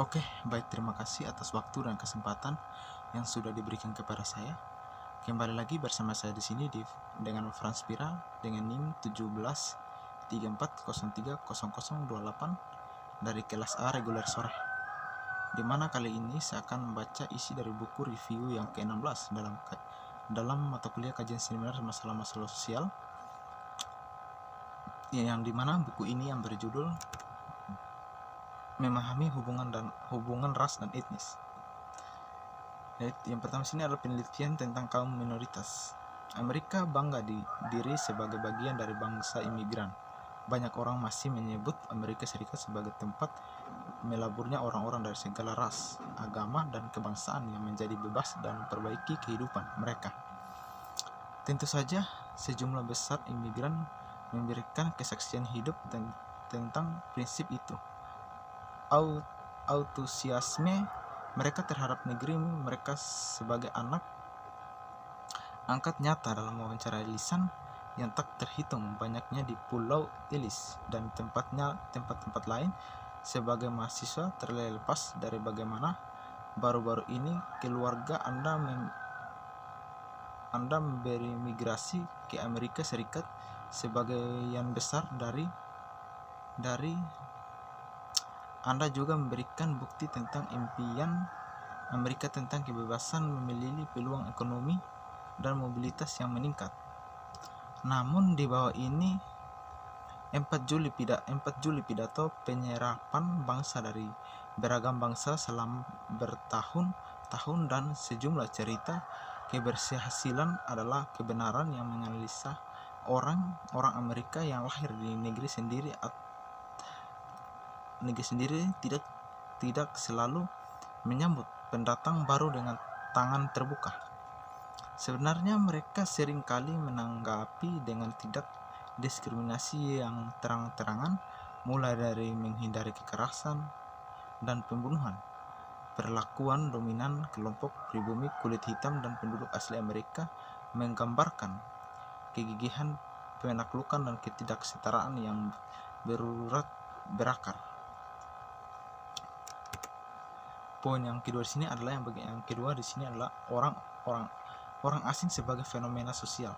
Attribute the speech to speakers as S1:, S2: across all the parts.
S1: Oke, baik, terima kasih atas waktu dan kesempatan yang sudah diberikan kepada saya. Kembali lagi bersama saya di sini dengan Franspira dengan NIM 1734030028 dari kelas A reguler sore. Di mana kali ini saya akan membaca isi dari buku review yang ke-16 dalam mata kuliah kajian seminar masalah-masalah sosial, yang dimana buku ini yang berjudul Memahami hubungan ras dan etnis. Yang pertama sini adalah penelitian tentang kaum minoritas. Amerika bangga diri sebagai bagian dari bangsa imigran. Banyak orang masih menyebut Amerika Serikat sebagai tempat melaburnya orang-orang dari segala ras, agama, dan kebangsaan yang menjadi bebas dan memperbaiki kehidupan mereka. Tentu saja, sejumlah besar imigran memberikan kesaksian hidup tentang prinsip itu. Antusiasme mereka terhadap negeri mereka sebagai anak angkat nyata dalam wawancara lisan yang tak terhitung banyaknya di Pulau Ellis dan tempat-tempat lain sebagai mahasiswa terlepas dari bagaimana baru-baru ini keluarga Anda berimigrasi ke Amerika Serikat. Sebagian besar dari Anda juga memberikan bukti tentang impian Amerika tentang kebebasan memilih peluang ekonomi dan mobilitas yang meningkat. Namun di bawah ini 4 Juli pidato penyerapan bangsa dari beragam bangsa selama bertahun-tahun dan sejumlah cerita keberhasilan adalah kebenaran yang menganalisa orang Amerika yang lahir di negeri sendiri tidak selalu menyambut pendatang baru dengan tangan terbuka. Sebenarnya mereka seringkali menanggapi dengan tidak diskriminasi yang terang-terangan, mulai dari menghindari kekerasan dan pembunuhan. Perlakuan dominan kelompok pribumi kulit hitam dan penduduk asli Amerika menggambarkan kegigihan penaklukan dan ketidaksetaraan yang berakar. Poin yang kedua di sini adalah orang asing sebagai fenomena sosial.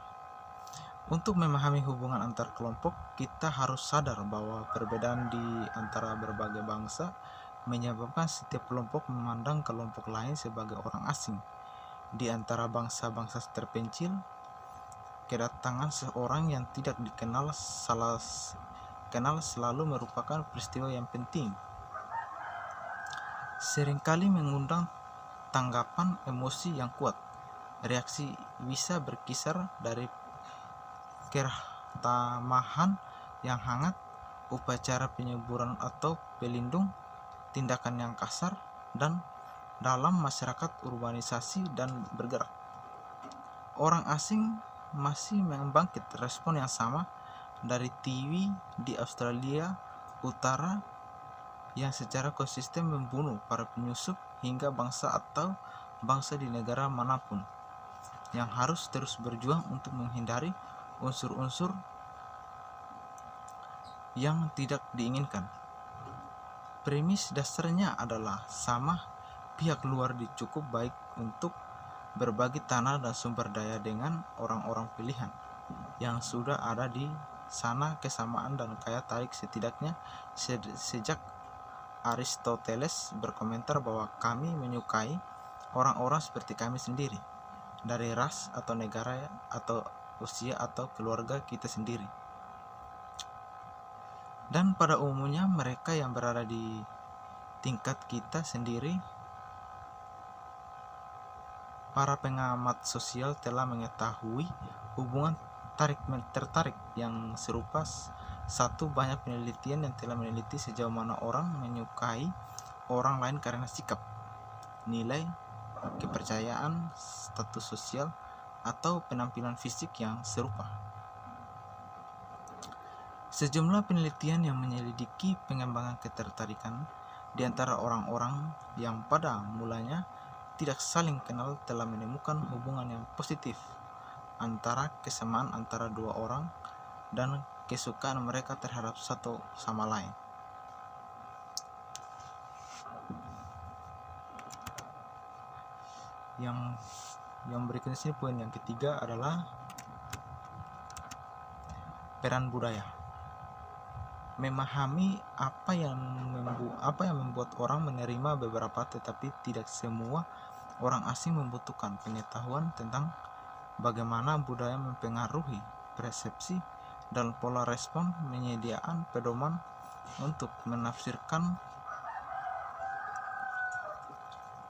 S1: Untuk memahami hubungan antar kelompok, kita harus sadar bahwa perbedaan di antara berbagai bangsa menyebabkan setiap kelompok memandang kelompok lain sebagai orang asing. Di antara bangsa-bangsa terpencil, kedatangan seorang yang tidak dikenal selalu merupakan peristiwa yang penting. Seringkali mengundang tanggapan emosi yang kuat. Reaksi bisa berkisar dari kerahamahan yang hangat, upacara penyuburan atau pelindung, tindakan yang kasar, dan dalam masyarakat urbanisasi dan bergerak. Orang asing masih membangkit respon yang sama dari TV di Australia Utara yang secara konsisten membunuh para penyusup, hingga bangsa di negara manapun yang harus terus berjuang untuk menghindari unsur-unsur yang tidak diinginkan. Premis dasarnya adalah sama, pihak luar cukup baik untuk berbagi tanah dan sumber daya dengan orang-orang pilihan yang sudah ada di sana. Kesamaan dan kaya tarik setidaknya sejak Aristoteles berkomentar bahwa kami menyukai orang-orang seperti kami sendiri, dari ras atau negara atau usia atau keluarga kita sendiri. Dan pada umumnya mereka yang berada di tingkat kita sendiri. Para pengamat sosial telah mengetahui hubungan tarik-tertarik yang serupa. Satu, banyak penelitian yang telah meneliti sejauh mana orang menyukai orang lain karena sikap, nilai, kepercayaan, status sosial, atau penampilan fisik yang serupa. Sejumlah penelitian yang menyelidiki pengembangan ketertarikan di antara orang-orang yang pada mulanya tidak saling kenal telah menemukan hubungan yang positif antara kesamaan antara dua orang dan kesukaan mereka terhadap satu sama lain. Yang berikutnya sini poin yang ketiga adalah peran budaya. Memahami apa yang membuat orang menerima beberapa, tetapi tidak semua orang asing membutuhkan pengetahuan tentang bagaimana budaya mempengaruhi persepsi dan pola respon, menyediakan pedoman untuk menafsirkan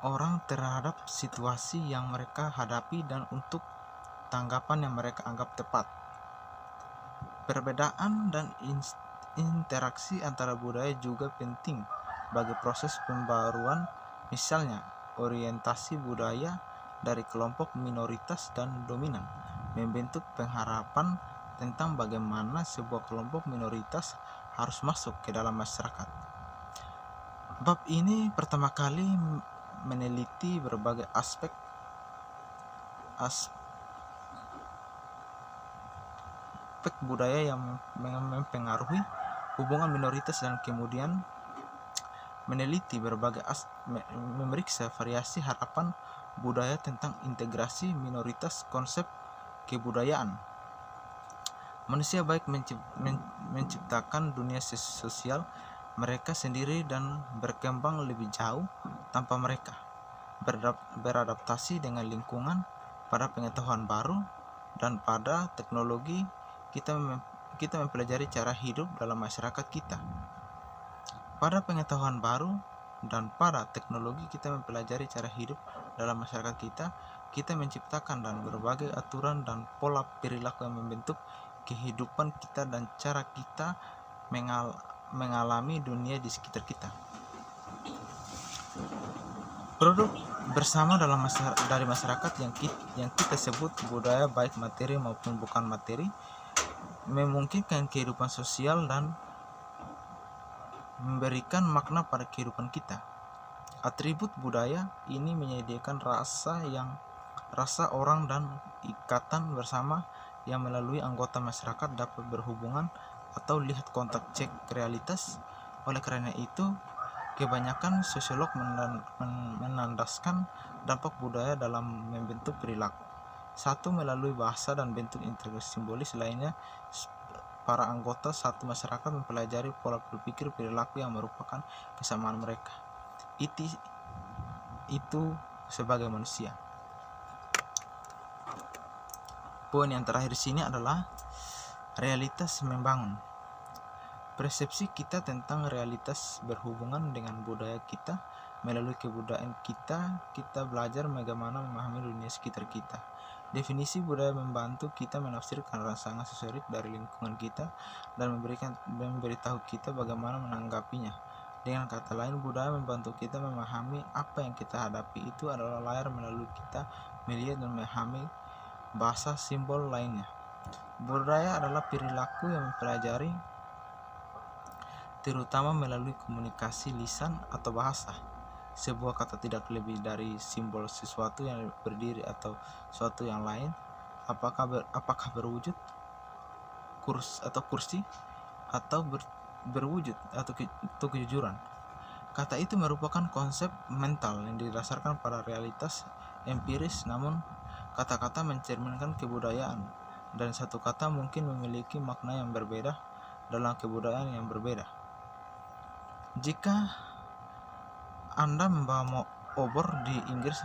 S1: orang terhadap situasi yang mereka hadapi dan untuk tanggapan yang mereka anggap tepat. Perbedaan dan interaksi antara budaya juga penting bagi proses pembaruan, misalnya orientasi budaya dari kelompok minoritas dan dominan membentuk pengharapan tentang bagaimana sebuah kelompok minoritas harus masuk ke dalam masyarakat. Bab ini pertama kali meneliti berbagai aspek budaya yang mempengaruhi hubungan minoritas, dan kemudian meneliti memeriksa variasi harapan budaya tentang integrasi minoritas konsep kebudayaan. Manusia baik menciptakan dunia sosial mereka sendiri dan berkembang lebih jauh tanpa mereka, beradaptasi dengan lingkungan, pada pengetahuan baru, dan pada teknologi. Kita mempelajari cara hidup dalam masyarakat kita. Pada pengetahuan baru dan pada teknologi kita mempelajari cara hidup dalam masyarakat kita. Kita menciptakan dan berbagai aturan dan pola perilaku yang membentuk kehidupan kita dan cara kita mengalami dunia di sekitar kita. Produk bersama dari masyarakat yang kita sebut budaya, baik materi maupun bukan materi, memungkinkan kehidupan sosial dan memberikan makna pada kehidupan kita. Atribut budaya ini menyediakan rasa orang dan ikatan bersama yang melalui anggota masyarakat dapat berhubungan atau lihat kontak cek realitas. Oleh karena itu, kebanyakan sosiolog menandaskan dampak budaya dalam membentuk perilaku. Satu, melalui bahasa dan bentuk integrasi simbolis. Lainnya, para anggota satu masyarakat mempelajari pola berpikir perilaku yang merupakan kesamaan mereka. Itu sebagai manusia. Poin yang terakhir di sini adalah realitas membangun. Persepsi kita tentang realitas berhubungan dengan budaya kita. Melalui kebudayaan kita belajar bagaimana memahami dunia sekitar kita. Definisi budaya membantu kita menafsirkan rangsangan sosiorik dari lingkungan kita dan memberitahu kita bagaimana menanggapinya. Dengan kata lain, budaya membantu kita memahami apa yang kita hadapi itu adalah layar melalui kita melihat dan memahami bahasa simbol lainnya. Budaya adalah perilaku yang mempelajari terutama melalui komunikasi lisan atau bahasa. Sebuah kata tidak lebih dari simbol sesuatu yang berdiri atau sesuatu yang lain, apakah berwujud kursi atau berwujud atau kejujuran. Kata itu merupakan konsep mental yang didasarkan pada realitas empiris, namun kata-kata mencerminkan kebudayaan, dan satu kata mungkin memiliki makna yang berbeda dalam kebudayaan yang berbeda. Jika Anda membawa obor di Inggris,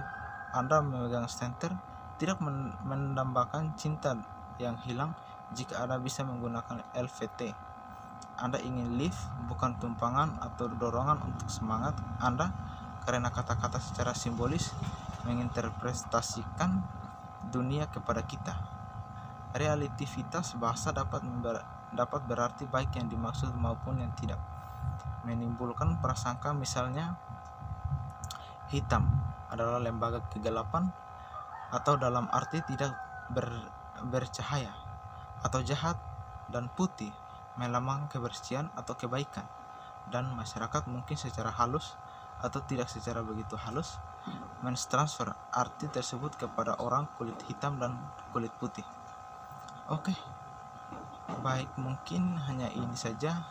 S1: Anda memegang stenter, tidak mendambakan cinta yang hilang jika Anda bisa menggunakan LVT. Anda ingin lift, bukan tumpangan atau dorongan untuk semangat Anda, karena kata-kata secara simbolis menginterpretasikan dunia kepada kita. Relativitas bahasa dapat berarti baik yang dimaksud maupun yang tidak. Menimbulkan prasangka, misalnya hitam adalah lembaga kegelapan atau dalam arti tidak bercahaya, atau jahat, dan putih melambang kebersihan atau kebaikan. Dan masyarakat mungkin secara halus atau tidak secara begitu halus mentransfer arti tersebut kepada orang kulit hitam dan kulit putih. Oke, baik, mungkin hanya ini saja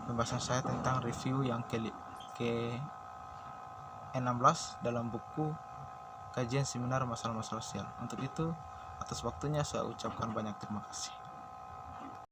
S1: pembahasan saya tentang review yang ke-16 dalam buku kajian seminar masalah-masalah sosial. Untuk itu, atas waktunya saya ucapkan banyak terima kasih.